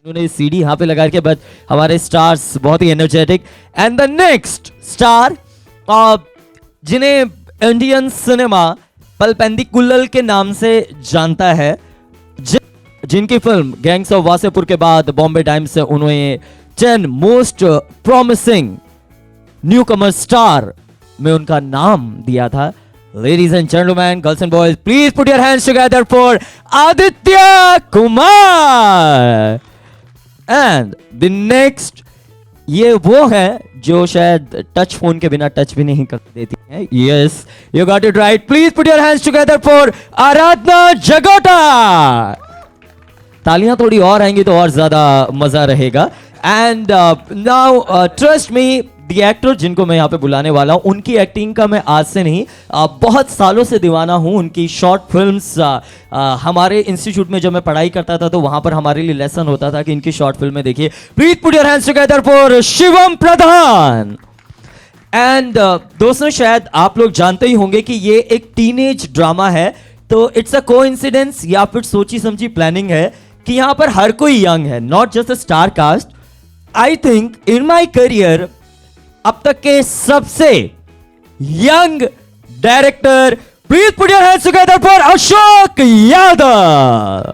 उन्होंने सीडी यहाँ पे लगा के, बट हमारे स्टार्स बहुत ही energetic. And the next star जिन्हें इंडियन सिनेमा पलपेंदीकुल्लल के नाम से जानता है, जिनकी फिल्म गैंग्स ऑफ वासेपुर के बाद बॉम्बे टाइम्स से उन्हें 10 मोस्ट प्रॉमिसिंग न्यू कमर स्टार में उनका नाम दिया था। Ladies and gentlemen, girls and boys, please put your hands together for Aditya Kumar. And the next, ये वो है जो शायद टच फोन के बिना टच भी नहीं कर देती है। Yes, you got it right. Please put your hands together for आराधना जगोटा. तालियां थोड़ी और आएंगी तो और ज्यादा मजा रहेगा। And now trust me, the actor जिनको मैं यहाँ पे बुलाने वाला हूँ, उनकी एक्टिंग का मैं आज से नहीं बहुत सालों से दीवाना हूँ। उनकी शॉर्ट फिल्म्स हमारे इंस्टीट्यूट में जब मैं पढ़ाई करता था तो वहाँ पर हमारे लिए लेसन होता था कि इनकी शॉर्ट फिल्में देखिए। Please put your hands together for Shivam Pradhan. And दोस्तों, शायद आप लोग जानते ही होंगे कि ये एक टीनेज ड्रामा है, तो इट्स अ कोइंसिडेंस या फिर सोची समझी प्लानिंग है कि यहाँ पर हर कोई यंग है, not just a star cast. I think in my career अब तक के सबसे young director, please put your hands together for Ashok Yadav.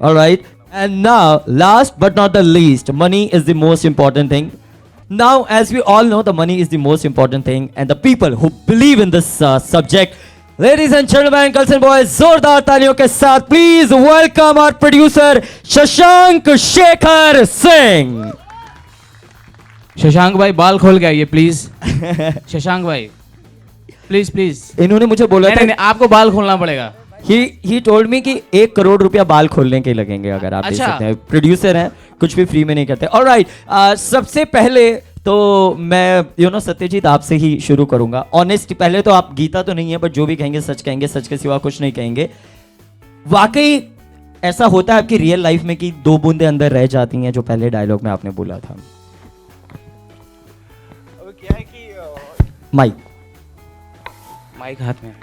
Alright, and now last but not the least, money is the most important thing. Now, as we all know, the money is the most important thing, and the people who believe in this subject, ladies and gentlemen, girls and boys, जोरदार तालियों के साथ please welcome our producer Shashank Shekhar Singh. Shashank भाई बाल खोल के आइए please. Shashank भाई प्लीज प्लीज। इन्होंने मुझे बोला था नहीं, आपको बाल खोलना पड़ेगा। ही टोल्ड मी कि 1 करोड़ रुपया बाल खोलने के लगेंगे अगर आप दे सकते हैं। प्रोड्यूसर हैं, कुछ भी फ्री में नहीं करते। ऑलराइट, सबसे पहले तो मैं सत्यजीत आपसे ही शुरू करूंगा। ऑनेस्टी, पहले तो आप गीता तो नहीं है, बट जो भी कहेंगे सच के सिवा कुछ नहीं कहेंगे। वाकई ऐसा होता है आपकी रियल लाइफ में कि 2 बूंदे अंदर रह जाती हैं, जो पहले डायलॉग में आपने बोला था? अब क्या है कि माइक हाथ में।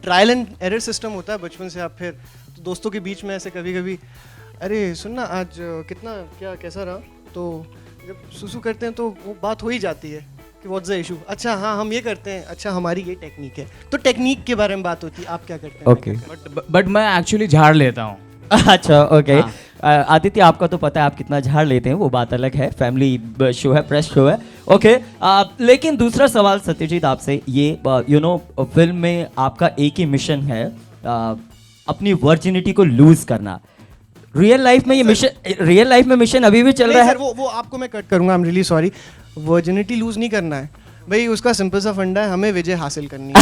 ट्रायल एंड एरर सिस्टम होता है बचपन से। आप फिर तो दोस्तों के बीच में ऐसे कभी कभी, अरे सुनना आज कितना क्या कैसा रहा, तो जब सुसु करते हैं तो वो बात हो ही जाती है कि व्हाट्स द इशू। अच्छा हाँ, हम ये करते हैं, अच्छा हमारी ये टेक्निक है, तो टेक्निक के बारे में बात होती है। आप क्या करते हैं? ओके, बट मैं एक्चुअली झाड़ लेता हूँ। अच्छा ओके। आदित्य, आपका तो पता है आप कितना झाड़ लेते हैं, वो बात अलग है, फैमिली शो है, प्रेस शो है। ओके, लेकिन दूसरा सवाल सत्यजीत आपसे, ये फिल्म में आपका एक ही मिशन है, अपनी वर्जिनिटी को लूज करना। रियल लाइफ में ये मिशन अभी भी चल रहा है? सर, वो आपको मैं कट करूंगा, I am really sorry. Virginity lose नहीं करना है भाई, उसका सिंपल सा फंडा है, हमें विजय हासिल करनी है।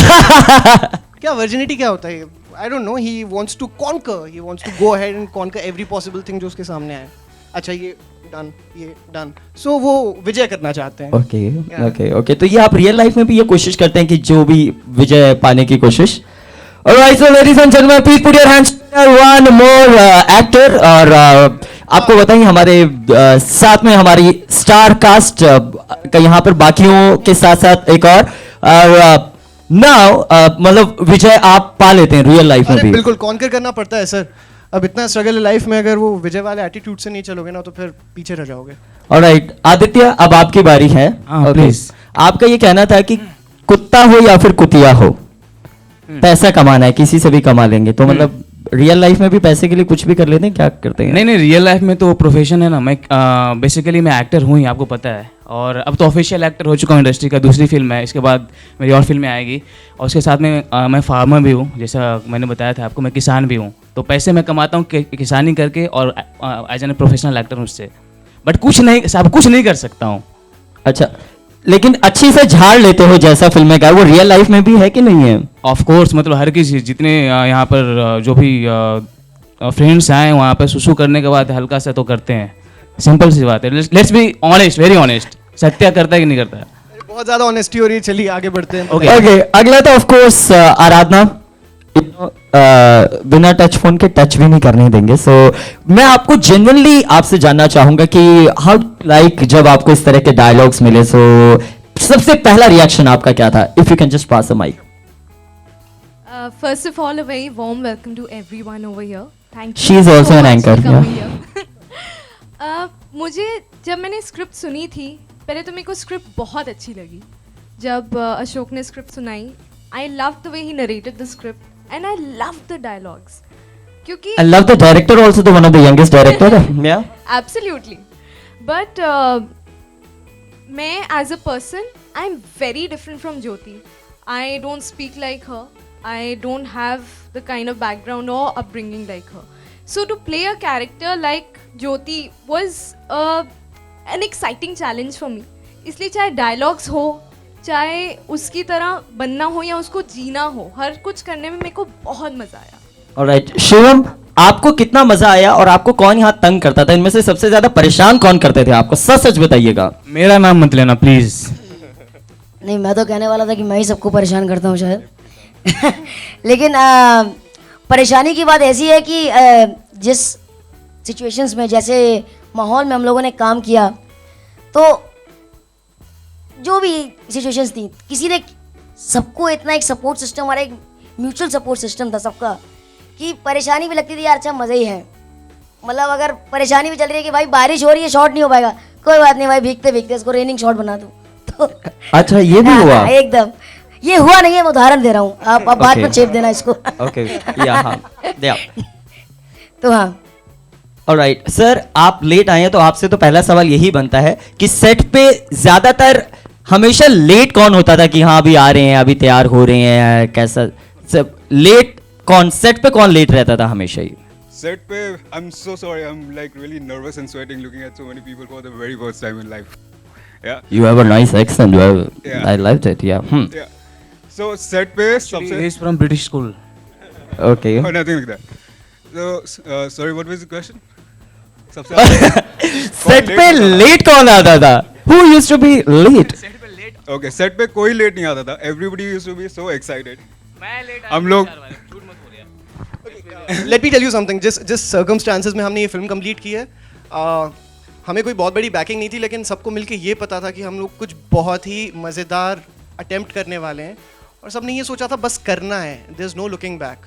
क्या वर्जिनिटी क्या होता है? I don't know, he wants to conquer, he wants to go ahead and conquer every possible thing जो उसके सामने आए। अच्छा ये डन, सो वो विजय करना चाहते हैं। ओके, तो ये आप रियल लाइफ में भी ये कोशिश करते हैं कि जो भी विजय पाने की कोशिश? Alright, so ladies and gentlemen, please put your hands together, one more actor। और आपको बताइए हमारे साथ में हमारी स्टार कास्ट का यहाँ पर बाकियों के साथ साथ एक और नाउ मतलब विजय आप पा लेते हैं रियल लाइफ में भी? बिल्कुल, कॉन्कर करना पड़ता है सर। अब इतना स्ट्रगल है लाइफ में, अगर वो विजय वाले एटीट्यूड से नहीं चलोगे ना तो फिर पीछे रह जाओगे। ऑलराइट, आदित्य अब आपकी बारी है। प्लीज। आपका ये कहना था कि कुत्ता हो या फिर कुतिया हो, पैसा कमाना है, किसी से भी कमा लेंगे, तो मतलब रियल लाइफ में भी पैसे के लिए कुछ भी कर लेते हैं? क्या करते हैं? नहीं, रियल लाइफ में तो प्रोफेशन है ना। मैं बेसिकली मैं एक्टर हूँ ही, आपको पता है, और अब तो ऑफिशियल एक्टर हो चुका हूँ इंडस्ट्री का। दूसरी फिल्म है, इसके बाद मेरी और फिल्में आएगी, और उसके साथ में मैं फार्मर भी हूँ, जैसा मैंने बताया था आपको, मैं किसान भी हूँ। तो पैसे मैं कमाता हूँ किसानी करके, और एज एन प्रोफेशनल एक्टर हूँ उससे, बट सब कुछ नहीं कर सकता हूँ। अच्छा, लेकिन अच्छी से झाड़ लेते हो जैसा फिल्म में, वो रियल लाइफ में भी है कि नहीं है? ऑफ कोर्स, मतलब हर किसी, जितने यहाँ पर जो भी फ्रेंड्स आए वहाँ पर सुसु करने के बाद हल्का सा तो करते हैं। सिंपल सी बात है, let's be honest, very honest. Satya करता है कि नहीं करता है? बहुत ज्यादा ऑनेस्टी हो रही है, चलिए आगे बढ़ते हैं। ओके, अगला तो ऑफ कोर्स आराधना, बिना टच फोन के टच भी नहीं करने देंगे। सो मैं आपको जेन्युइनली आपसे जानना चाहूंगा कि हाउ लाइक जब आपको इस तरह के डायलॉग्स मिले, सो सबसे पहला रिएक्शन आपका क्या था? If you can just pass the mic. First of all, a very warm welcome to everyone over here. Thank you. She is also so an much anchor, for coming here. मुझे जब मैंने script सुनी थी, पहले तो मेरे को script बहुत अच्छी लगी. जब अशोक ने स्क्रिप्ट सुनाई, I loved the way he narrated the script and I loved the dialogues. क्योंकि I love the director also, the one of the youngest director. Yeah. Absolutely. But मैं as a person, I'm very different from Jyoti. I don't speak like her. I don't have the kind of background or upbringing like her. So to play a character like Jyoti was an exciting challenge for me. इसलिए चाहे dialogues हो, चाहे उसकी तरह बनना हो या उसको जीना हो, हर कुछ करने में मेरे को बहुत मजा आया. Alright, शिवम, आपको कितना मजा आया और आपको कौन यहाँ तंग करता था? इनमें से सबसे ज्यादा परेशान कौन करते थे आपको? सच सच बताइएगा. मेरा नाम मत लेना प्लीज़. नहीं, मैं तो कहने वाला था कि मैं ही सबको परेशान करता हूँ शायद. लेकिन परेशानी की बात ऐसी है कि जिस सिचुएशंस में, जैसे माहौल में हम लोगों ने काम किया, तो जो भी सिचुएशंस थी, किसी ने सबको इतना एक सपोर्ट सिस्टम और एक म्यूचुअल सपोर्ट सिस्टम था सबका, कि परेशानी भी लगती थी यार, अच्छा मज़ा ही है. मतलब अगर परेशानी भी चल रही है कि भाई बारिश हो रही है, शॉट नहीं हो पाएगा, कोई बात नहीं भाई, भीगते भीगते इसको रेनिंग शॉट बना दूँ. तो अच्छा, ये भी हुआ? हाँ, एकदम. ये हुआ नहीं है, मैं उदाहरण दे रहा हूँ, आप बात में चेप देना इसको. ओके, या हाँ, या. तो हाँ. ऑलराइट सर, आप लेट आए हैं तो आपसे तो पहला सवाल यही बनता है कि सेट पे ज्यादातर हमेशा लेट कौन होता था कि हाँ अभी आ रहे हैं, अभी तैयार हो रहे हैं, कैसा सब लेट? कौन सेट पे कौन लेट रहता था हमेशा ही? Set pe, I'm so sorry. I'm like really nervous and sweating looking at so many people for the very first time in life. Yeah. You have a nice accent. Yeah. I loved it. Yeah. Yeah. So set pe He सबसे is from British school. Okay. oh, nothing like that. So sorry, what was the question? सबसे set पे late कौन आता था? Who used to be late? Okay, set पे कोई late नहीं आता था. Everybody used to be so excited. हम लोग let me tell you something. जिस सर्कमस्टांसेस में हमने ये फिल्म कंप्लीट की है, हमें कोई बहुत बड़ी बैकिंग नहीं थी, लेकिन सबको मिलके ये पता था कि हम लोग कुछ बहुत ही मज़ेदार अटेम्प्ट करने वाले हैं, और सबने ये सोचा था बस करना है. There is no looking back.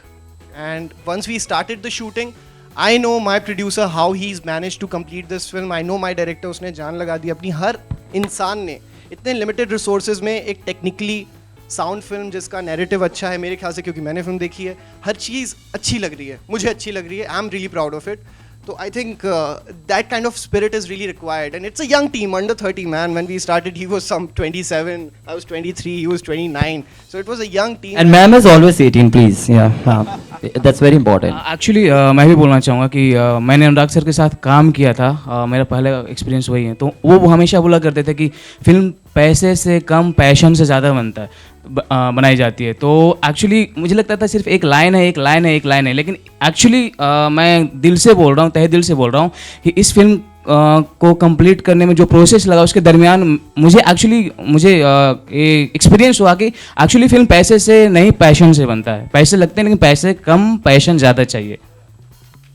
And once we started the shooting, I know my producer how he is manage to complete this film. I know my director, उसने जान लगा दी अपनी. हर इंसान ने इतने लिमिटेड रिसोर्सेज में एक टेक्निकली साउंड फिल्म जिसका नैरेटिव अच्छा है, मेरे ख्याल से, क्योंकि मैंने फिल्म देखी है, हर चीज़ अच्छी लग रही है, मुझे अच्छी लग रही है. I am really proud of it. तो I think that kind of spirit is really required. And it's a young team, under 30 man. When we started he was some 27, I was 23, he was 29. So it was a young team. And ma'am is always 18, please. Yeah. That's very important. Actually मैं भी बोलना चाहूँगा कि मैंने अनुराग sir के साथ काम किया था. मेरा पहला एक्सपीरियंस वही है. तो वो हमेशा बोला करते थे कि फिल्म पैसे से कम पैशन से ज़्यादा बनता है, बनाई जाती है. तो एक्चुअली मुझे लगता था सिर्फ एक लाइन है, लेकिन एक्चुअली मैं दिल से बोल रहा हूँ, तहे दिल से बोल रहा हूँ कि इस फिल्म को कंप्लीट करने में जो प्रोसेस लगा, उसके दरमियान मुझे एक्सपीरियंस हुआ कि एक्चुअली फिल्म पैसे से नहीं, पैशन से बनता है. पैसे लगते हैं लेकिन पैसे कम, पैशन ज़्यादा चाहिए.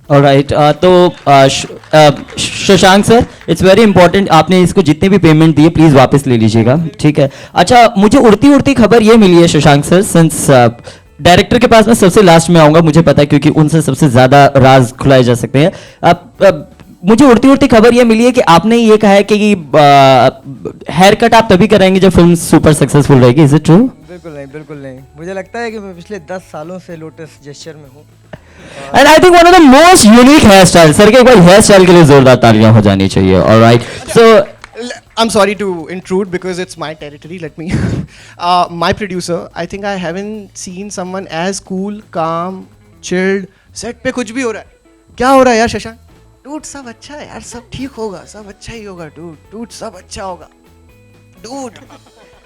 ऑलराइट, तो Shashank sir, it's very important, आपने इसको जितने भी पेमेंट दिए प्लीज़ वापस ले लीजिएगा, ठीक है? अच्छा, मुझे उड़ती खबर ये मिली है शशांक सर, सिंस डायरेक्टर के पास मैं सबसे लास्ट में आऊँगा, मुझे पता है क्योंकि उनसे सबसे ज़्यादा राज खुलाए जा सकते हैं. मुझे उड़ती खबर ये मिली है कि आपने ये कहा है कि हेयर कट आप तभी कराएंगे जब फिल्म सुपर सक्सेसफुल रहेगी. Is it true? बिल्कुल नहीं. मुझे लगता है कि मैं पिछले 10 सालों से लोटस जेस्चर में हूँ. And I think one of the most unique hair style. Sir के एक बार हेयर स्टाइल के लिए जोरदार तालियां हो जानी चाहिए. Alright, so I'm sorry to intrude because it's my territory. Let me. My producer, I think I haven't seen someone as cool, calm, chilled. Set पे कुछ भी हो रहा है. क्या हो रहा है यार शशांक? Dude, सब अच्छा है यार, सब ठीक होगा, सब अच्छा ही होगा. Dude, सब अच्छा होगा. Dude.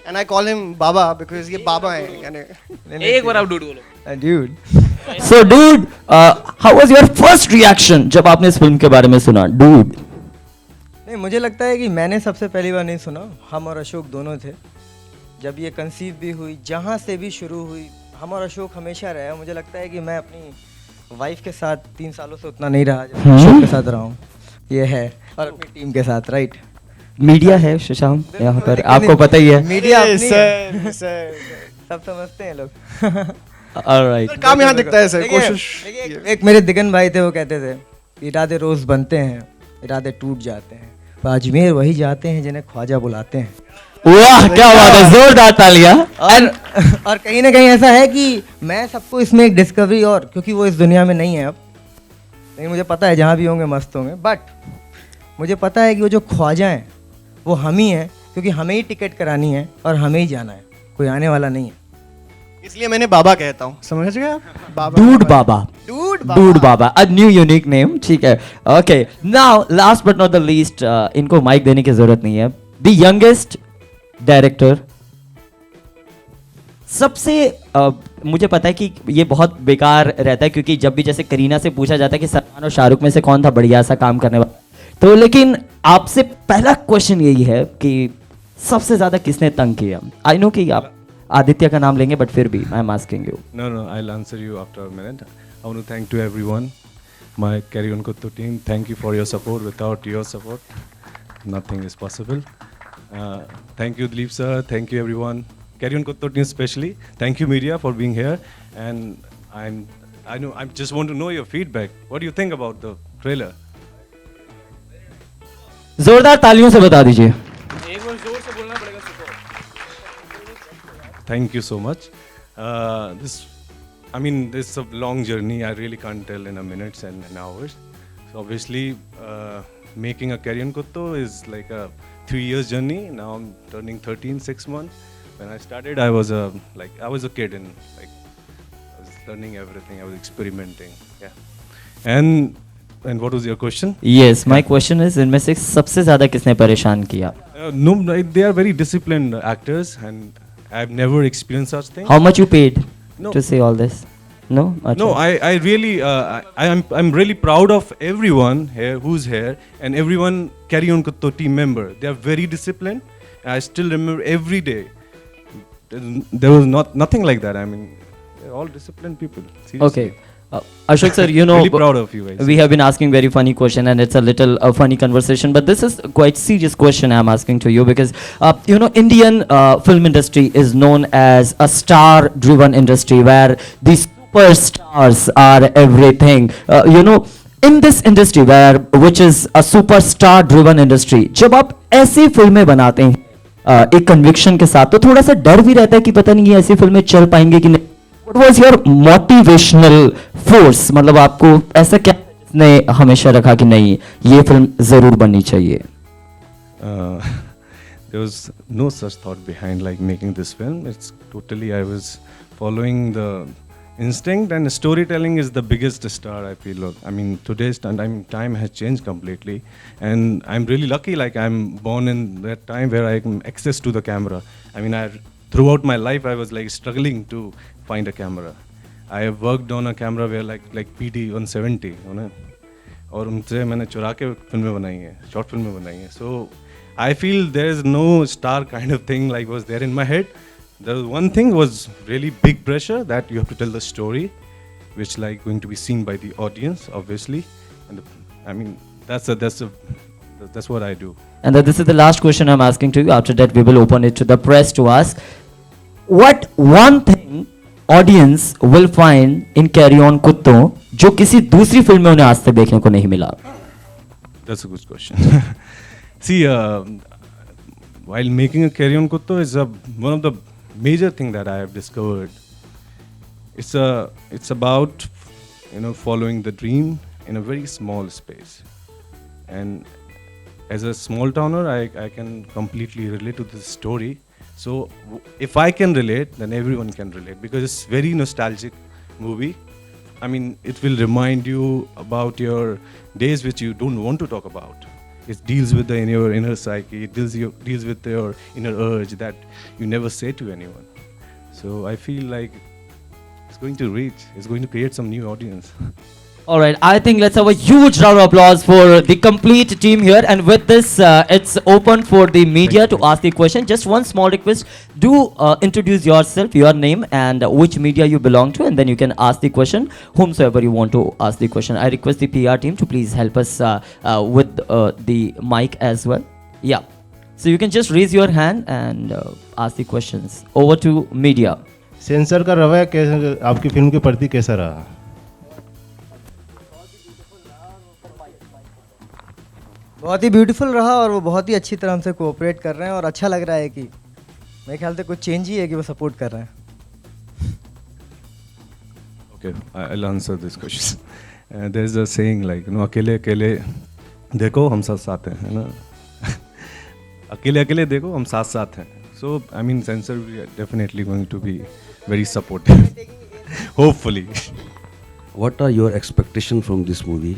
And I call him Baba because ये बाबा है. यानी एक बार आप डूड बोलो. Dude. So dude, how was your first reaction जब आपने इस फिल्म के बारे में सुना? डूड, नहीं, मुझे लगता है कि मैंने सबसे पहली बार नहीं सुना. हम और अशोक दोनों थे जब ये कंसीव भी हुई, जहाँ से भी शुरू हुई. हम और अशोक हमेशा रहे. मुझे लगता है कि मैं अपनी वाइफ के साथ 3 सालों से उतना नहीं रहा जब अशोक के साथ रहा हूँ. ये है, और अपनी टीम के साथ. राइट, मीडिया है शशांक यहाँ पर, आपको पता ही है. मीडिया अपनी है. सब समझते हैं लोग. All right. काम यहाँ दिखता है सर, देखिए, कोशिश देखिए, एक मेरे दिगन भाई थे, वो कहते थे इरादे रोज बनते हैं, इरादे टूट जाते हैं, पर अजमेर वही जाते हैं जिन्हें ख्वाजा बुलाते हैं। वाह क्या बात है, जोरदार तालियां। और कहीं ना कहीं ऐसा है कि मैं सबको इसमें एक डिस्कवरी, और क्योंकि वो इस दुनिया में नहीं है अब, लेकिन मुझे पता है जहाँ भी होंगे मस्त होंगे, बट मुझे पता है कि वो जो ख्वाजा हैं वो हम ही हैं, क्योंकि हमें ही टिकट करानी है और हमें ही जाना है, कोई आने वाला नहीं है। इसलिए मैंने बाबा कहता हूँ, समझ गए आप? बाबा Dude Baba. Dude Dude Baba. A new unique name. ठीक है. Okay. Now, last but not the least, इनको माइक देने की जरूरत नहीं है. The youngest director. सबसे मुझे पता है कि ये बहुत बेकार रहता है, क्योंकि जब भी जैसे करीना से पूछा जाता है कि सलमान और शाहरुख में से कौन था बढ़िया सा काम करने वाला, तो लेकिन आपसे पहला क्वेश्चन यही है कि सबसे ज्यादा किसने तंग किया? आई नो कि आप आदित्य का नाम लेंगे, बट फिर भी I am asking you. No, no, I'll answer you after a minute. I want to thank to everyone, my Carry On Kuttu team. Thank you for your support. Without your support, nothing is possible. Thank you, Dileep sir. Thank you, everyone. Carry On Kuttu team especially. Thank you, media, for being here. And I just want to know your feedback. What do you think about the trailer? जोरदार तालियों से बता दीजिए. Thank you so much. This is a long journey. I really can't tell in a minutes and an hours. So obviously, making a Carry On Kuttu is like a 3 years journey. Now I'm turning 13, 6 months. When I started, I was a kid, and I was learning everything. I was experimenting. Yeah. And what was your question? Yes, my question is, इनमें से सबसे ज्यादा किसने परेशान किया? No, they are very disciplined actors, and I've never experienced such thing. How much you paid No. to say all this? No? No, I really, I'm really proud of everyone here who's here, and everyone Carry On Kuttu team member. They are very disciplined. I still remember every day. There was nothing like that. I mean, they're all disciplined people. Seriously. Okay. Ashok sir, you know, Really proud of you guys. we have been asking very funny question, and it's a little funny conversation, but this is quite serious question I'm asking to you, because you know, Indian film industry is known as a star driven industry where the superstars are everything. You know, in this industry which is a superstar driven industry, जब आप ऐसी फिल्में बनाते हैं एक conviction के साथ, तो थोड़ा सा डर भी रहता है कि पता नहीं ये ऐसी फिल्में चल पाएंगे कि नहीं. What was your motivational force? मतलब आपको ऐसा क्या ने हमेशा रखा कि नहीं ये फिल्म जरूर बननी चाहिए? There was no such thought behind like making this film. It's totally, I was following the instinct, and storytelling is the biggest star, I feel. I mean, today's time has changed completely, and I'm really lucky, like I'm born in that time where I can access to the camera. I mean, throughout my life I was like struggling to find a camera. I have worked on a camera where like PD 170, you know, और उनसे मैंने चुरा के फिल्में बनाई हैं, short फिल्में बनाई हैं. So I feel there is no star kind of thing like was there in my head. The one thing was really big pressure that you have to tell the story, which like going to be seen by the audience, obviously. And I mean that's what I do. And this is the last question I'm asking to you. After that, we will open it to the press to ask. What one thing audience will find in Carry On Kuttu जो किसी दूसरी film में उन्हें आज तक देखने को नहीं मिला? That's a good question. See, while making a Carry On Kuttu is one of the major thing that I have discovered. It's about, you know, following the dream in a very small space. And as a small towner, I can completely relate to this story. So if I can relate, then everyone can relate, because it's very nostalgic movie. I mean, it will remind you about your days which you don't want to talk about. It deals with your inner psyche. It deals with your inner urge that you never say to anyone. So I feel like it's going to reach. It's going to create some new audience. All right, I think let's have a huge round of applause for the complete team here. And with this, it's open for the media to ask the question. Just one small request: do introduce yourself, your name, and which media you belong to, and then you can ask the question whomsoever you want to ask the question. I request the PR team to please help us with the mic as well. Yeah, so you can just raise your hand and ask the questions. Over to media. Sensor का रवैया कैसे आपकी film के प्रति कैसा रहा? बहुत ही beautiful रहा और वो बहुत ही अच्छी तरह हमसे कोऑपरेट कर रहे हैं और अच्छा लग रहा है कि मेरे ख्याल से कुछ चेंज ही है कि वो सपोर्ट कर रहे हैं. Okay, I'll answer this question. There's a saying like, अकेले अकेले देखो हम साथ साथ हैं, है ना? अकेले अकेले देखो हम साथ साथ हैं. So I mean, censor we are definitely going to be very supportive. Hopefully. What are your expectations from this movie?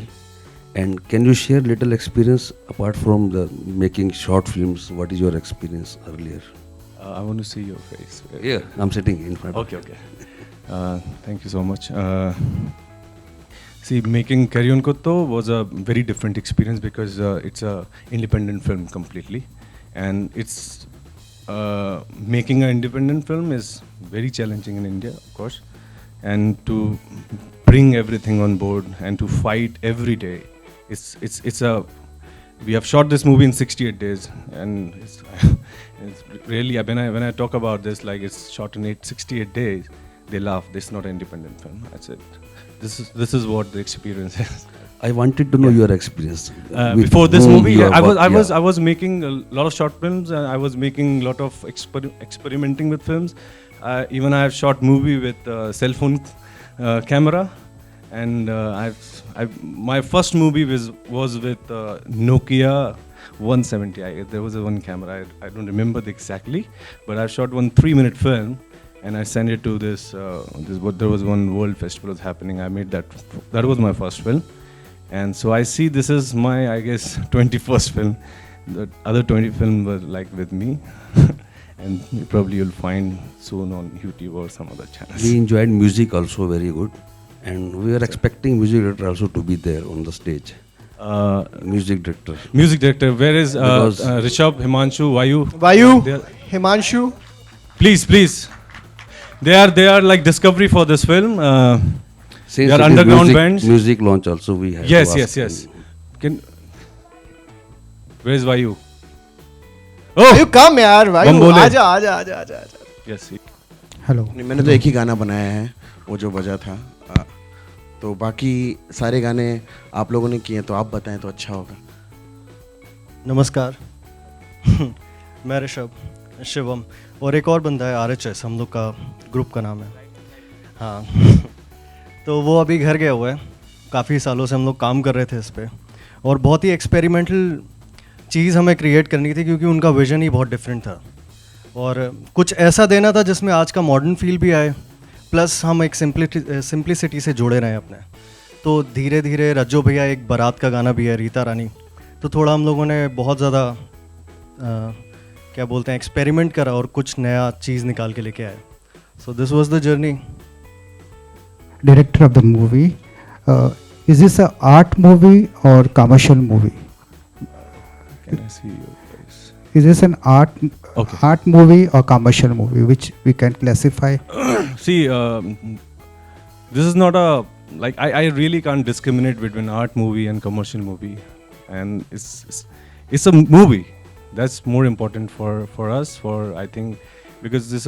And can you share little experience apart from the making short films? What is your experience earlier? I want to see your face. Here, I'm sitting in front. Okay, okay. Thank you so much. See, making Carry On Kutto was a very different experience because it's a independent film completely, and it's making an independent film is very challenging in India, of course, and to bring everything on board and to fight every day. It's a we have shot this movie in 68 days, and it's really when I talk about this, like it's shot in 68 days. They laugh. This is not an independent film. That's it. This is what the experience is. I wanted to know your experience. Before this whom movie, you have I worked, was making a lot of short films, and I was making a lot of experimenting with films. Even I have shot movie with cell phone camera, and my first movie was with Nokia 170. There was one camera. I don't remember exactly, but I shot one 3-minute film. And I sent it to this. There was one world festival was happening. I made that. That was my first film, and so I see this is my, I guess, 21st film. The other 20 films were like with me, and probably you'll find soon on YouTube or some other channels. we enjoyed music also very good, and we were expecting music director also to be there on the stage. Music director. Music director. Where is Because- Rishabh, Himanshu, Vayu? Vayu, They are- Himanshu. Please. They are like discovery for this film. Since They are it is underground music, bands. music launch also we have. Yes, to yes, ask yes. him. Can where's Vayu? Vayu, come यार, Vayu, Bambole. आजा. Yes. Hello नहीं, मैंने तो एक ही गाना बनाया है, वो जो बजा था. तो बाकी सारे गाने आप लोगों ने किए, तो आप बताएं तो अच्छा होगा. नमस्कार. मैं ऋषभ, शिवम और एक और बंदा है RHS, हम लोग का ग्रुप का नाम है. हाँ. तो वो अभी घर गया हुआ है. काफ़ी सालों से हम लोग काम कर रहे थे इस पर, और बहुत ही एक्सपेरिमेंटल चीज़ हमें क्रिएट करनी थी क्योंकि उनका विजन ही बहुत डिफरेंट था, और कुछ ऐसा देना था जिसमें आज का मॉडर्न फील भी आए, प्लस हम एक सिंप्लिसिटी से जुड़े रहें अपने. तो धीरे धीरे रज्जो भैया, एक बारात का गाना भी है, रीता रानी, तो थोड़ा हम लोगों ने बहुत ज़्यादा क्या बोलते हैं, एक्सपेरिमेंट करा और कुछ नया चीज़ निकाल के लेके आए. So this was the journey. Director of the movie, is this a art movie और commercial movie? Can I see your face? Is this an art Okay. art movie or commercial movie, which we can classify? See, this is not a like I really can't discriminate between art movie and commercial movie, and it's a movie. That's more important for us. I think because this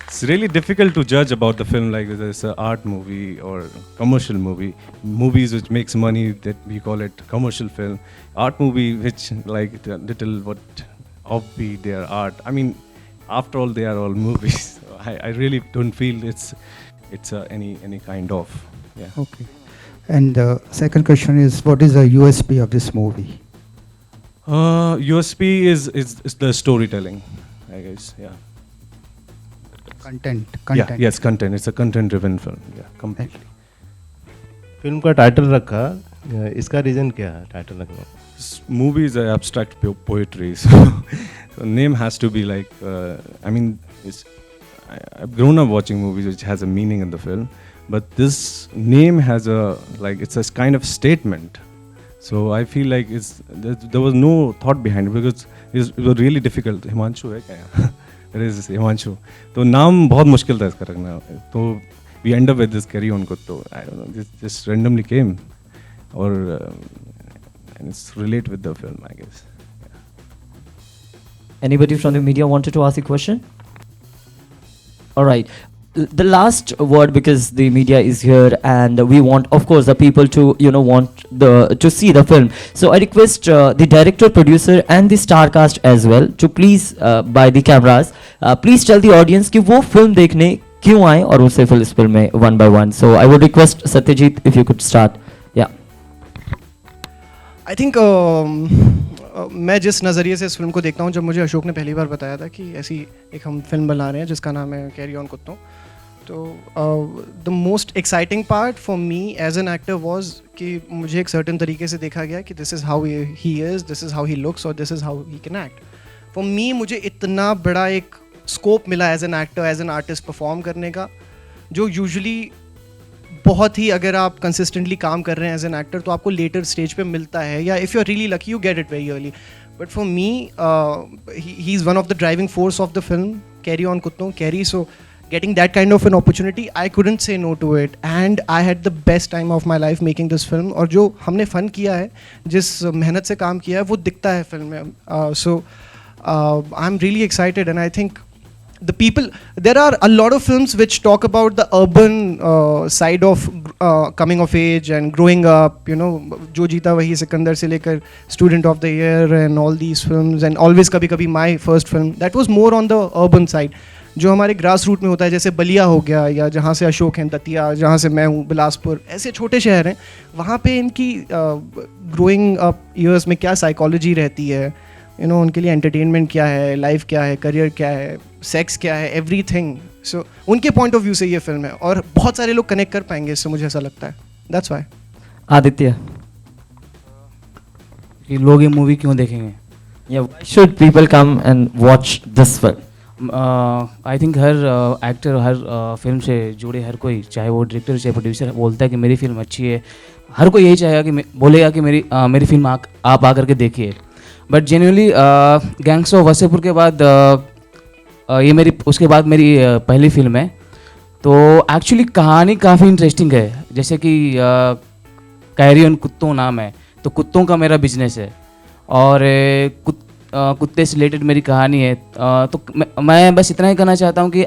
it's really difficult to judge about the film like whether it's an art movie or commercial movie. Movies which makes money, that we call it commercial film. Art movie which like the little what offbeat, they are art. I mean, after all, they are all movies. So I really don't feel it's any kind of, yeah. Okay. And the second question is, what is the USP of this movie? USP is the storytelling, I guess. Yeah. Content. Yeah. Yes, content. It's a content-driven film. Yeah, completely. Film का title रखा, इसका reason क्या है title रखने का? This movie is abstract poetry, so name has to be like. I mean, I've grown up watching movies which has a meaning in the film, but this name has it's a kind of statement. So I feel like there was no thought behind it because it was really difficult. Himanshu है क्या? It is Himanshu. तो नाम बहुत मुश्किल था इसका रखना. तो we end up with this Carry On Kutto. I don't know. This just randomly came, or and it's relate with the film, I guess. Anybody from the media wanted to ask a question? All right. The last word, because the media is here and we want, of course, the people to to see the film. So I request the director, producer, and the star cast as well to please by the cameras, please tell the audience कि वो film देखने क्यों आए और उसे fill इस film में one by one. So I would request Satyajit if you could start. Yeah. I think मैं जिस नज़रिए से इस फिल्म को देखता हूँ, जब मुझे अशोक ने पहली बार बताया था कि ऐसी एक हम फिल्म बना रहे हैं जिसका नाम है कैरी ऑन कुत्तों, तो the most exciting part for me as an actor was कि मुझे एक सर्टन तरीके से देखा गया कि this is how he is, this is how he looks और this is how he can act. For me मुझे इतना बड़ा एक स्कोप मिला as an actor, as an artist perform करने का, जो यूजुअली बहुत ही, अगर आप कंसिस्टेंटली काम कर रहे हैं एज एन एक्टर तो आपको लेटर स्टेज पे मिलता है, या if you are really lucky you get it very early. But for me he is one of the driving force of the film carry on कुत्तों, carry. So getting that kind of an opportunity, I couldn't say no to it, and I had the best time of my life making this film. और जो हमने fun किया है, जिस मेहनत से काम किया है, वो दिखता है फिल्म में. So I'm really excited, and I think the people, there are a lot of films which talk about the urban side of coming of age and growing up, you know, जो जीता वही सिकंदर से लेकर Student of the Year and all these films, and always कभी कभी my first film, that was more on the urban side. जो हमारे grass root में होता है, जैसे बलिया हो गया, या जहाँ से अशोक हैं दतिया, जहाँ से मैं हूँ बिलासपुर, ऐसे छोटे शहर हैं, वहाँ पे इनकी ग्रोइंग अप ईयर्स में क्या साइकोलॉजी रहती है, यू नो, उनके लिए एंटरटेनमेंट क्या है, लाइफ क्या है, करियर क्या है, सेक्स क्या है, एवरीथिंग. सो उनके पॉइंट ऑफ व्यू से ये फिल्म है और बहुत सारे लोग कनेक्ट कर पाएंगे इससे, मुझे ऐसा लगता है. That's why. आदित्य, कि लोग ये मूवी क्यों देखेंगे? yeah, should people come and watch this film? I think her actor, her film से जुड़े हर कोई, चाहे वो डायरेक्टर चाहे प्रोड्यूसर, बोलता है कि मेरी फिल्म अच्छी है. हर कोई यही चाहेगा कि बोलेगा कि मेरी फिल्म आप आकर के देखिए. But genuinely gangs of Wasseypur के बाद ये उसके बाद मेरी पहली फिल्म है. तो एक्चुअली कहानी काफ़ी इंटरेस्टिंग है. जैसे कि कैरी ऑन कुत्तों नाम है, तो कुत्तों का मेरा बिजनेस है और कुत्ते से रिलेटेड मेरी कहानी है. तो मैं बस इतना ही कहना चाहता हूँ कि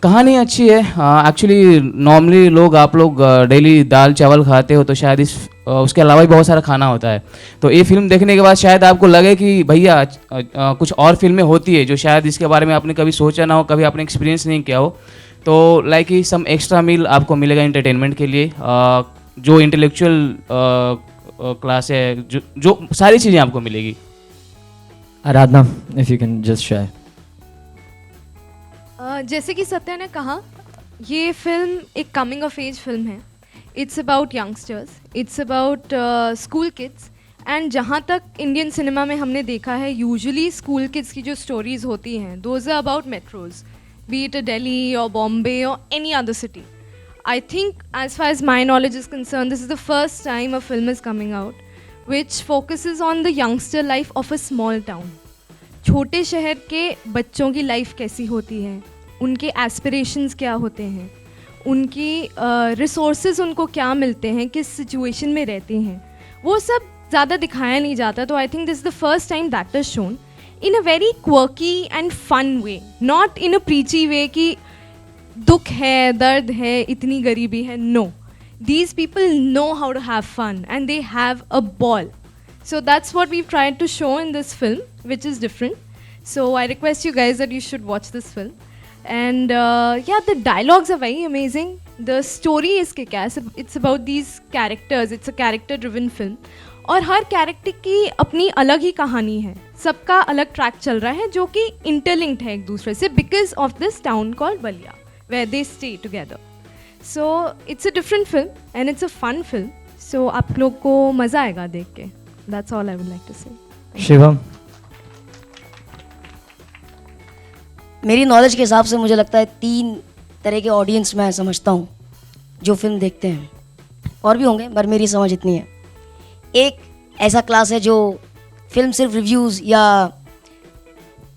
कहानी अच्छी है. एक्चुअली नॉर्मली आप लोग डेली दाल चावल खाते हो, तो शायद उसके अलावा भी बहुत सारा खाना होता है. तो ये फिल्म देखने के बाद शायद आपको लगे कि भैया कुछ और फिल्में होती है जो शायद इसके बारे में आपने कभी सोचा ना हो, कभी आपने एक्सपीरियंस नहीं किया हो. तो लाइक ही सम एक्स्ट्रा मील आपको मिलेगा एंटरटेनमेंट के लिए, जो इंटेलेक्चुअल क्लास है, जो सारी चीज़ें आपको मिलेगी. Aradhana, if you can just share. जैसे कि सत्या ने कहा, ये फिल्म एक कमिंग ऑफ एज फिल्म है. It's about youngsters, it's about school kids. And जहाँ तक इंडियन सिनेमा में हमने देखा है, यूजुअली स्कूल किड्स की जो स्टोरीज होती हैं, those are about metros, be it Delhi और बॉम्बे और any other city. I think, as far as my knowledge is concerned, this is the first time a film is coming out which focuses on the youngster life of a small town. छोटे शहर के बच्चों की life कैसी होती है, उनके aspirations क्या होते हैं, उनकी रिसोर्सेज उनको क्या मिलते हैं, किस सिचुएशन में रहते हैं, वो सब ज़्यादा दिखाया नहीं जाता. तो I think this is the first time that is shown in a very quirky and fun way, not in a preachy way कि दुख है, दर्द है, इतनी गरीबी है. No, these people know how to have fun and they have a ball. So that's what we've tried to show in this film, which is different. So I request you guys that you should watch this film. And yeah, the dialogues are very amazing. The story is kick-ass. It's about these characters. It's a character-driven film. और हर character की अपनी अलग ही कहानी है, सबका अलग track चल रहा है जो कि इंटरलिंक्ड है एक दूसरे से, because of this town called Ballia where they stay together. So it's a different film and it's a fun film. So आप लोग को मज़ा आएगा देख के. That's all I would like to say. Shivam. मेरी नॉलेज के हिसाब से मुझे लगता है 3 तरह के ऑडियंस मैं समझता हूँ जो फिल्म देखते हैं. और भी होंगे पर मेरी समझ इतनी है. एक ऐसा क्लास है जो फिल्म सिर्फ रिव्यूज़ या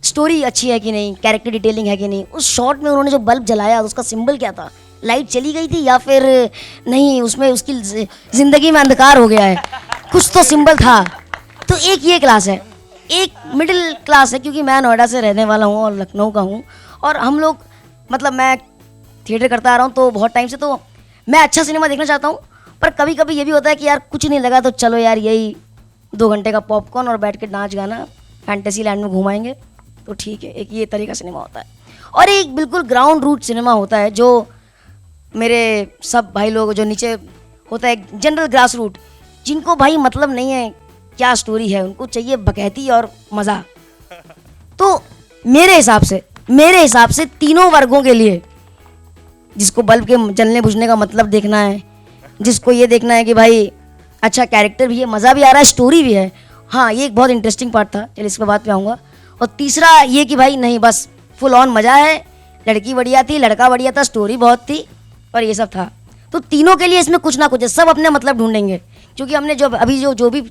स्टोरी अच्छी है कि नहीं, कैरेक्टर डिटेलिंग है कि नहीं, उस शॉट में उन्होंने जो बल्ब जलाया उसका सिंबल क्या था, लाइट चली गई थी या फिर नहीं, उसमें उसकी ज़िंदगी में अंधकार हो गया है, कुछ तो सिंबल था. तो एक ये क्लास है. एक मिडिल क्लास है, क्योंकि मैं नोएडा से रहने वाला हूँ और लखनऊ का हूँ, और हम लोग मतलब मैं थिएटर करता आ रहा हूँ तो बहुत टाइम से, तो मैं अच्छा सिनेमा देखना चाहता हूँ, पर कभी कभी ये भी होता है कि यार कुछ नहीं लगा तो चलो यार यही 2 घंटे का पॉपकॉर्न और बैठ के नाच गाना फैंटेसी लैंड में घुमाएंगे तो ठीक है। एक ये तरीका सिनेमा होता है, और एक बिल्कुल ग्राउंड रूट सिनेमा होता है जो मेरे सब भाई लोग जो नीचे होता है जनरल ग्रास रूट, जिनको भाई मतलब नहीं है क्या स्टोरी है, उनको चाहिए बकैती और मज़ा। तो मेरे हिसाब से तीनों वर्गों के लिए, जिसको बल्ब के जलने बुझने का मतलब देखना है, जिसको ये देखना है कि भाई अच्छा कैरेक्टर भी है, मज़ा भी आ रहा है, स्टोरी भी है, हाँ ये एक बहुत इंटरेस्टिंग पार्ट था, चलिए इसके बाद पे आऊँगा। और तीसरा ये कि भाई नहीं बस फुल ऑन मज़ा है, लड़की बढ़िया थी, लड़का बढ़िया था, स्टोरी बहुत थी और ये सब था। तो तीनों के लिए इसमें कुछ ना कुछ है, सब अपने मतलब ढूंढेंगे, क्योंकि हमने जो अभी जो भी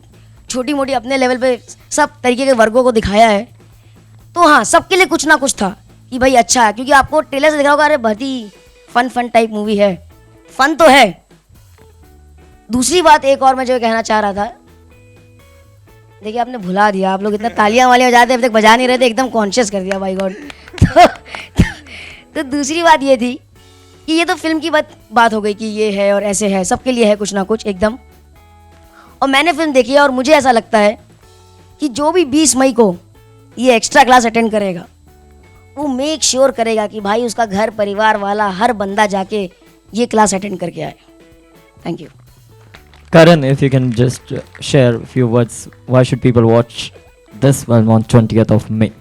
छोटी मोटी अपने लेवल पे सब तरीके के वर्गों को दिखाया है, तो हाँ सबके लिए कुछ ना कुछ था कि भाई अच्छा है, क्योंकि आपको ट्रेलर से दिख रहा होगा अरे बहुत ही फन टाइप मूवी है, फन तो है। दूसरी बात एक और मैं जो कहना चाह रहा था, देखिए आपने भुला दिया, आप लोग इतना तालियां वालियां बजाते अभी तक बजा नहीं रहे थे, एकदम कॉन्शियस कर दिया बाई गॉड। तो दूसरी बात ये थी कि ये तो फिल्म की बात हो गई कि ये है और ऐसे है, सबके लिए है कुछ ना कुछ एकदम। और मैंने फिल्म देखी है और मुझे ऐसा लगता है कि जो भी 20 मई को ये एक्स्ट्रा क्लास अटेंड करेगा वो मेक श्योर करेगा कि भाई उसका घर परिवार वाला हर बंदा जाके ये क्लास अटेंड करके आए। Thank you. Karan, if you can just share a few words, why should people watch this film on 20th of May?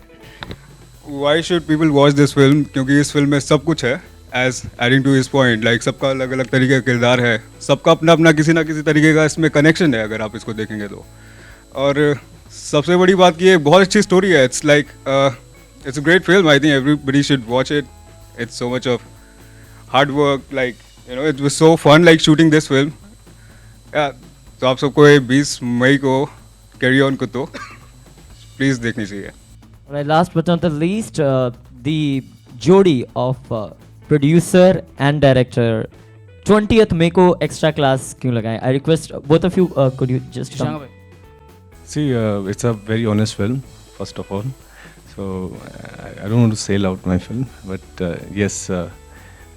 Why should people watch this film? क्योंकि इस फिल्म में सब कुछ है, as adding to his point, like सबका अलग अलग तरीके का किरदार है, सबका अपना अपना किसी ना किसी तरीके का इसमें कनेक्शन है अगर आप इसको देखेंगे तो। और सबसे बड़ी बात कि ये बहुत अच्छी स्टोरी है, it's like it's a great film, I think everybody should watch it, it's so much of hard work, like you know it was so fun like shooting this film. तो आप सबको 20 मई को कैरी ऑन को तो please देखनी चाहिए। Right, last but not the least, the jodi of producer and director 20th May को extra class क्यों लगाएं? I request both of you, could you just come? See, it's a very honest film, first of all. So I don't want to sell out my film, but yes,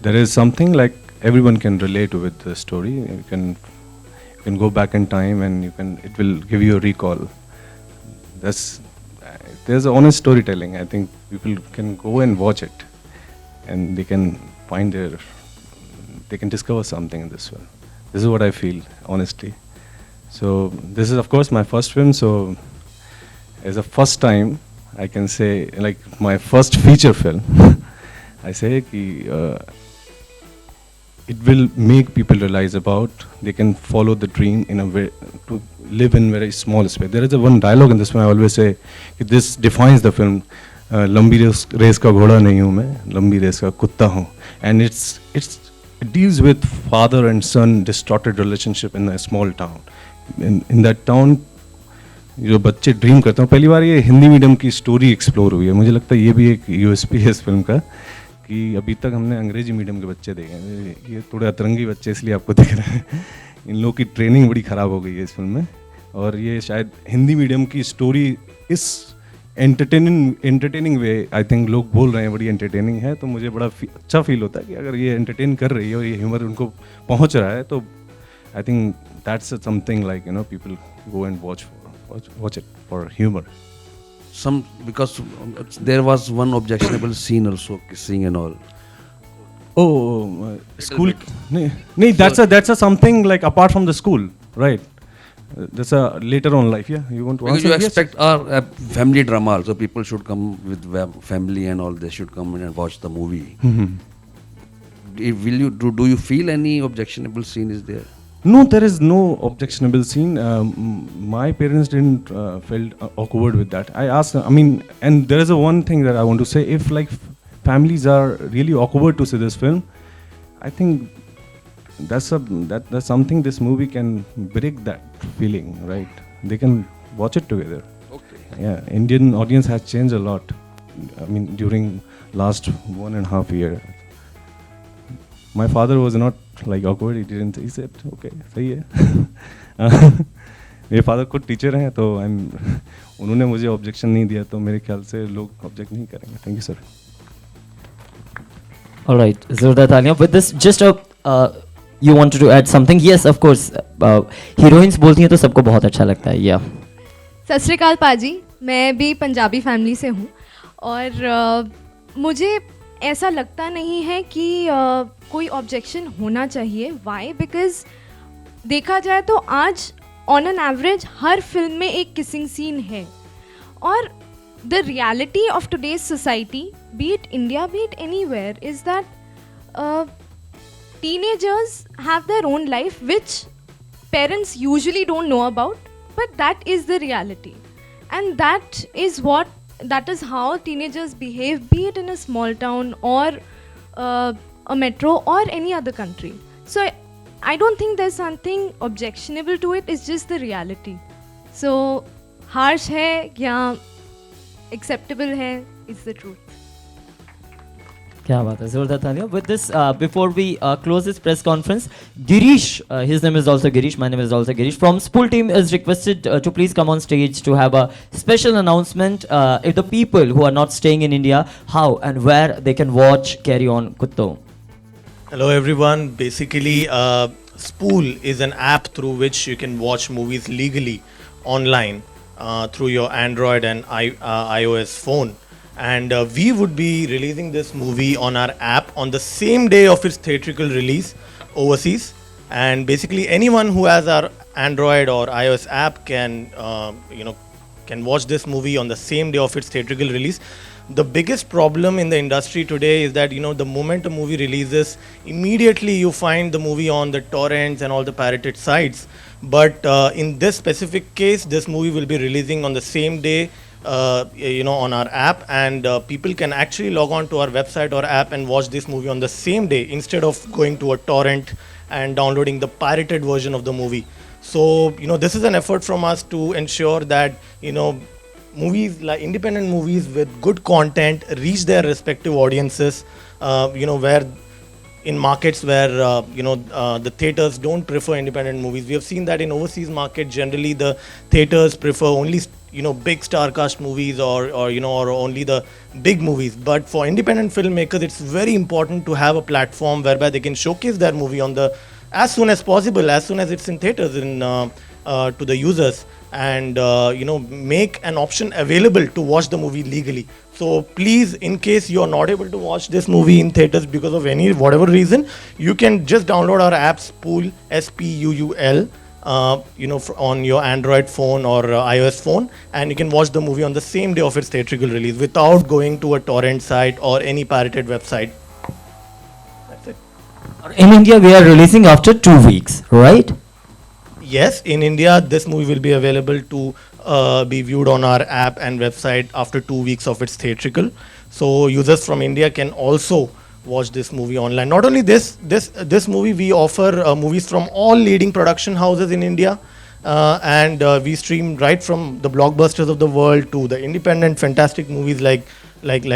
there is something like everyone can relate with the story. You can go back in time and it will give you a recall. There's a honest storytelling. I think people can go and watch it and they can they can discover something in this film. This is what I feel, honestly. So this is of course my first film, so as a first time I can say, like my first feature film, I say ki it will make people realize about they can follow the dream in a way to live in very small space. There is a one dialogue in this film I always say, this defines the film. लंबी race का घोड़ा नहीं हूँ मैं, लंबी race का कुत्ता हूँ. And it deals with father and son distorted relationship in a small town. In that town जो बच्चे ड्रीम करते हैं, पहली बार ये हिंदी मीडियम की स्टोरी एक्सप्लोर हुई है. मुझे लगता है ये भी एक यूएसपी है इस फिल्म का कि अभी तक हमने अंग्रेजी मीडियम के बच्चे देखे हैं, ये थोड़े अतरंगी बच्चे इसलिए आपको दिख रहे हैं. इन लोगों की ट्रेनिंग बड़ी ख़राब हो गई है इस फिल्म में, और ये शायद हिंदी मीडियम की स्टोरी इस एंटरटेनिंग वे, आई थिंक लोग बोल रहे हैं बड़ी एंटरटेनिंग है, तो मुझे बड़ा अच्छा फील होता है कि अगर ये एंटरटेन कर रही है और ये ह्यूमर उनको पहुंच रहा है, तो I think that's something like people go and watch it for humor. Because there was one objectionable scene also, kissing and all. School. No, that's a something like apart from the school, right? That's a later on life. Yeah, you want to Because answer? you expect a family drama also. People should come with family and all. They should come in and watch the movie. Do you feel any objectionable scene is there? No, there is no objectionable scene. My parents didn't felt awkward with that. I asked, and there is one thing that I want to say. If like families are really awkward to see this film, I think that's something this movie can break that feeling, right? They can watch it together. Okay. Yeah, Indian audience has changed a lot. During last 1.5 year. My father was not like awkward. He said, okay, सही है. मेरे father खुद teacher हैं, तो उन्होंने मुझे objection नहीं दिया तो मेरे ख्याल से लोग ऑब्जेक्ट नहीं करेंगे. Thank you sir. All right, Zurda Talia. With this, just you wanted to add something? Yes, of course. Heroines बोलती हैं तो सबको बहुत अच्छा लगता है. Yeah. सत श्री अकाल पाजी, मैं भी पंजाबी फैमिली से हूँ और मुझे ऐसा लगता नहीं है कि कोई ऑब्जेक्शन होना चाहिए. वाई? बिकॉज देखा जाए तो आज on an average her film में एक किसिंग सीन है और the reality of today's society, be it India, be it anywhere, is that teenagers have their own life which parents usually don't know about, but that is the reality. And that is how teenagers behave, be it in a small town or a metro or any other country. So I don't think there's something objectionable to it, it's just the reality. So harsh hai ya acceptable hai, is the truth. क्या बात है, जोरदार तालियां. With this, before we close this press conference, Girish, his name is also Girish, my name is also Girish, from Spool team is requested to please come on stage to have a special announcement. If the people who are not staying in India, how and where they can watch Carry On Kutto. Hello everyone. Basically, Spool is an app through which you can watch movies legally online through your Android and iOS phone. And we would be releasing this movie on our app on the same day of its theatrical release overseas. And basically, anyone who has our Android or iOS app can watch this movie on the same day of its theatrical release. The biggest problem in the industry today is that the moment a movie releases, immediately you find the movie on the torrents and all the pirated sites. But in this specific case, this movie will be releasing on the same day, on our app, and people can actually log on to our website or app and watch this movie on the same day instead of going to a torrent and downloading the pirated version of the movie. So this is an effort from us to ensure that movies like independent movies with good content reach their respective audiences, where in markets where the theaters don't prefer independent movies. We have seen that in overseas market generally the theaters prefer only big star cast movies or only the big movies. But for independent filmmakers, it's very important to have a platform whereby they can showcase their movie on the as soon as possible, as soon as it's in theaters to the users, and make an option available to watch the movie legally. So please, in case you are not able to watch this movie in theaters because of whatever reason, you can just download our app Spool, SPUUL, on your Android phone or iOS phone, and you can watch the movie on the same day of its theatrical release without going to a torrent site or any pirated website. That's it. In India, we are releasing after 2 weeks, right? Yes, in India, this movie will be available to be viewed on our app and website after 2 weeks of its theatrical. So users from India can also watch this movie online. Not only this movie, we offer movies from all leading production houses in India, and we stream right from the blockbusters of the world to the independent fantastic movies like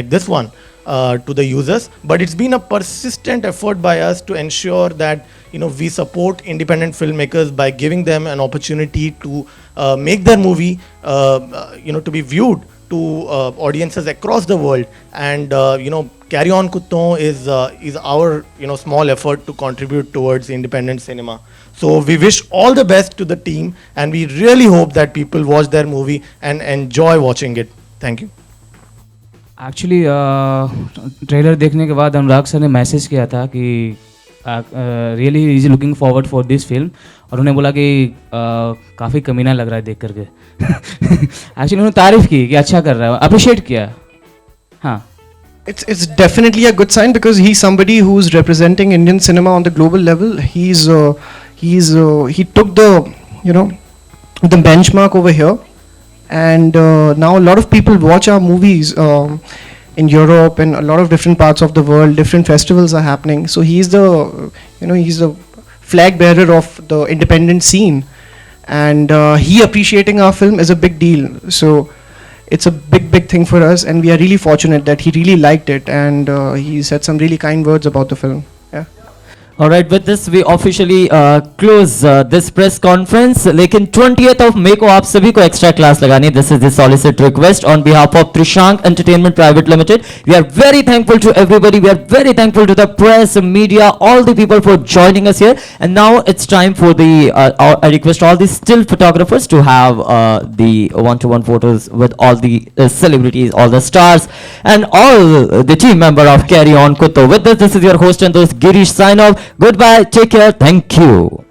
this one to the users. But it's been a persistent effort by us to ensure that we support independent filmmakers by giving them an opportunity to make their movie to be viewed to audiences across the world. And Carry On Kutton is our small effort to contribute towards independent cinema. So we wish all the best to the team, and we really hope that people watch their movie and enjoy watching it. Thank you. Actually trailer देखने के बाद अनुराग sir ने message किया था कि really is looking forward for this film, और उन्होंने बोला कि काफ़ी कमीना लग रहा है देख करके. एक्चुअली उन्होंने तारीफ की कि अच्छा कर रहा है, अप्रिशिएट किया. हाँ, It's definitely a good sign because he's somebody who's representing Indian cinema on the global level. He took the benchmark over here, and now a lot of people watch our movies in Europe and a lot of different parts of the world. Different festivals are happening. So he's the flag bearer of the independent scene, and he appreciating our film is a big deal. So it's a big thing for us, and we are really fortunate that he really liked it, and he said some really kind words about the film. Yeah. All right, with this we officially close this press conference. लेकिन 20th of May को आप सभी को extra class लगानी. This is the solicit request on behalf of Trishank Entertainment Private Limited. We are very thankful to everybody. We are very thankful to the press, media, all the people for joining us here. And now it's time for the. I request all the still photographers to have the one-to-one photos with all the celebrities, all the stars, and all the team member of Carry On Kutto. With this is your host and host Girish sign off. Goodbye, take care, thank you.